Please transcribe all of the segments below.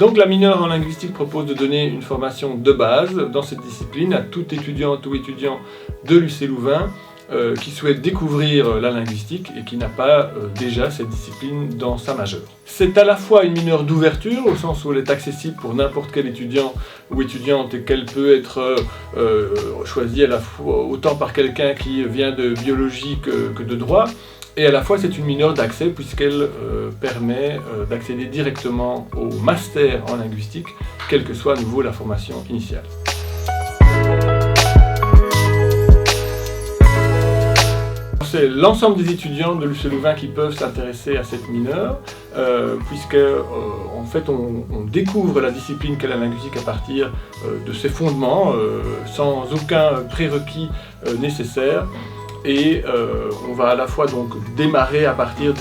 Donc la mineure en linguistique propose de donner une formation de base dans cette discipline à tout étudiante ou étudiant de l'UC Louvain qui souhaite découvrir la linguistique et qui n'a pas déjà cette discipline dans sa majeure. C'est à la fois une mineure d'ouverture, au sens où elle est accessible pour n'importe quel étudiant ou étudiante et qu'elle peut être choisie à la fois autant par quelqu'un qui vient de biologie que de droit, et à la fois c'est une mineure d'accès puisqu'elle permet d'accéder directement au master en linguistique, quelle que soit à nouveau la formation initiale. C'est l'ensemble des étudiants de l'UC Louvain qui peuvent s'intéresser à cette mineure, puisque en fait on découvre la discipline qu'est la linguistique à partir de ses fondements, sans aucun prérequis nécessaire. Et on va à la fois donc démarrer à partir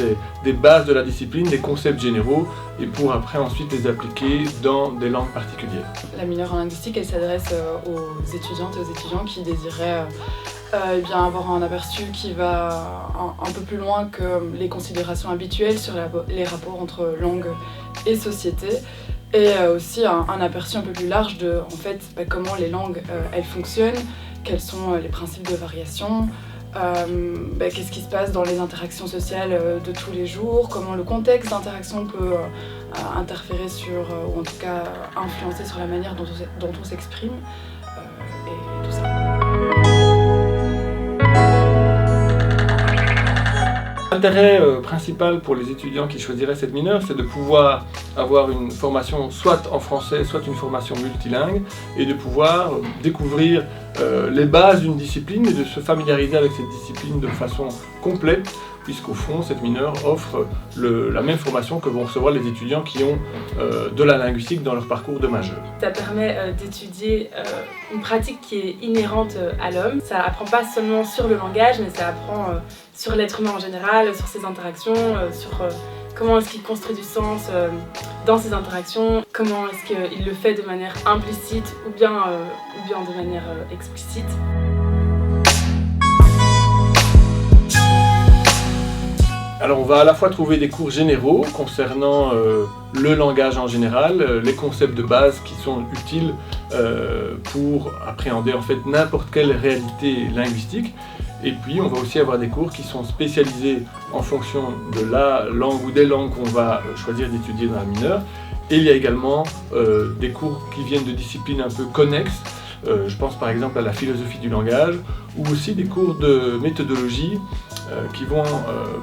des bases de la discipline, des concepts généraux, et pour après ensuite les appliquer dans des langues particulières. La mineure en linguistique, elle s'adresse aux étudiantes et aux étudiants qui désiraient avoir un aperçu qui va un peu plus loin que les considérations habituelles sur les rapports entre langue et société. Et aussi un aperçu un peu plus large de comment les langues elles fonctionnent, quels sont les principes de variation, qu'est-ce qui se passe dans les interactions sociales de tous les jours, comment le contexte d'interaction peut interférer sur, ou en tout cas influencer sur la manière dont on s'exprime, et tout ça. L'intérêt principal pour les étudiants qui choisiraient cette mineure, c'est de pouvoir avoir une formation soit en français, soit une formation multilingue, et de pouvoir découvrir les bases d'une discipline et de se familiariser avec cette discipline de façon complète, puisqu'au fond, cette mineure offre la même formation que vont recevoir les étudiants qui ont de la linguistique dans leur parcours de majeur. Ça permet d'étudier une pratique qui est inhérente à l'homme. Ça apprend pas seulement sur le langage, mais ça apprend sur l'être humain en général, sur ses interactions, sur comment est-ce qu'il construit du sens dans ses interactions, comment est-ce qu'il le fait de manière implicite ou bien de manière explicite. Alors on va à la fois trouver des cours généraux concernant le langage en général, les concepts de base qui sont utiles pour appréhender en fait n'importe quelle réalité linguistique. Et puis on va aussi avoir des cours qui sont spécialisés en fonction de la langue ou des langues qu'on va choisir d'étudier dans la mineure. Et il y a également des cours qui viennent de disciplines un peu connexes. Je pense par exemple à la philosophie du langage, ou aussi des cours de méthodologie qui vont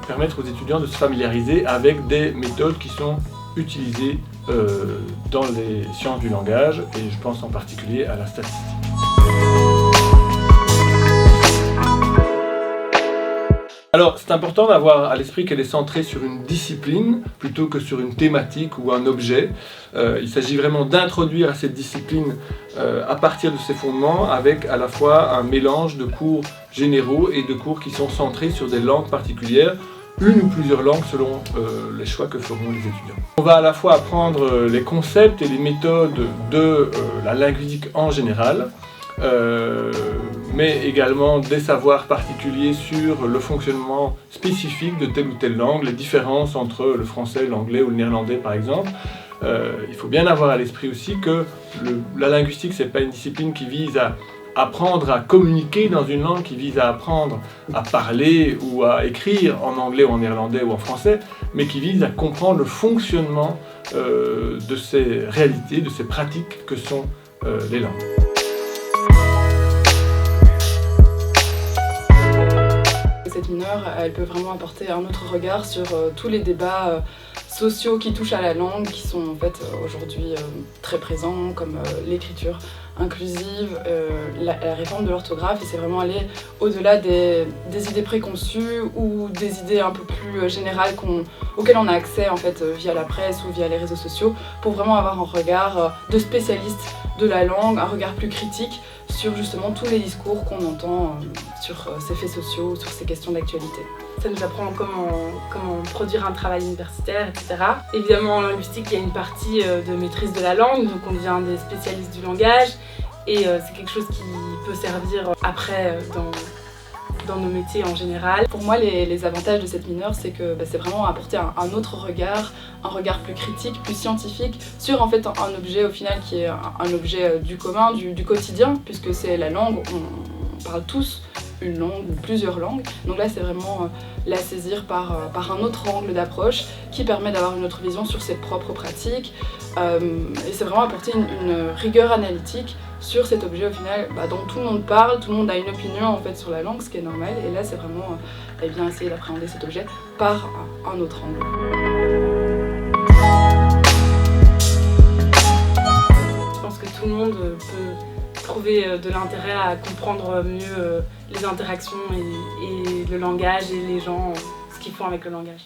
permettre aux étudiants de se familiariser avec des méthodes qui sont utilisées dans les sciences du langage, et je pense en particulier à la statistique. Alors, c'est important d'avoir à l'esprit qu'elle est centrée sur une discipline plutôt que sur une thématique ou un objet. Il s'agit vraiment d'introduire à cette discipline à partir de ses fondements, avec à la fois un mélange de cours généraux et de cours qui sont centrés sur des langues particulières, une ou plusieurs langues selon les choix que feront les étudiants. On va à la fois apprendre les concepts et les méthodes de la linguistique en général, mais également des savoirs particuliers sur le fonctionnement spécifique de telle ou telle langue, les différences entre le français, l'anglais ou le néerlandais par exemple. Il faut bien avoir à l'esprit aussi que la linguistique, c'est pas une discipline qui vise à apprendre à communiquer dans une langue, qui vise à apprendre à parler ou à écrire en anglais ou en néerlandais ou en français, mais qui vise à comprendre le fonctionnement de ces réalités, de ces pratiques que sont les langues. Cette mineure, elle peut vraiment apporter un autre regard sur tous les débats sociaux qui touchent à la langue, qui sont en fait aujourd'hui très présents, comme l'écriture inclusive, la réforme de l'orthographe, et c'est vraiment aller au-delà des idées préconçues ou des idées un peu plus générales auxquelles on a accès en fait via la presse ou via les réseaux sociaux, pour vraiment avoir un regard de spécialiste de la langue, un regard plus critique sur justement tous les discours qu'on entend sur ces faits sociaux, sur ces questions d'actualité. Ça nous apprend comment produire un travail universitaire, etc. Évidemment, en linguistique, il y a une partie de maîtrise de la langue, donc on devient des spécialistes du langage, et c'est quelque chose qui peut servir après dans nos métiers en général. Pour moi, les avantages de cette mineure, c'est que c'est vraiment apporter un autre regard, un regard plus critique, plus scientifique, sur en fait un objet au final qui est un objet du commun, du quotidien, puisque c'est la langue, on parle tous une langue ou plusieurs langues. Donc là, c'est vraiment la saisir par un autre angle d'approche qui permet d'avoir une autre vision sur ses propres pratiques. Et c'est vraiment apporter une rigueur analytique sur cet objet au final dont tout le monde parle, tout le monde a une opinion en fait sur la langue, ce qui est normal. Et là, c'est vraiment essayer d'appréhender cet objet par un autre angle. Je pense que tout le monde peut trouver de l'intérêt à comprendre mieux les interactions et le langage et les gens, ce qu'ils font avec le langage.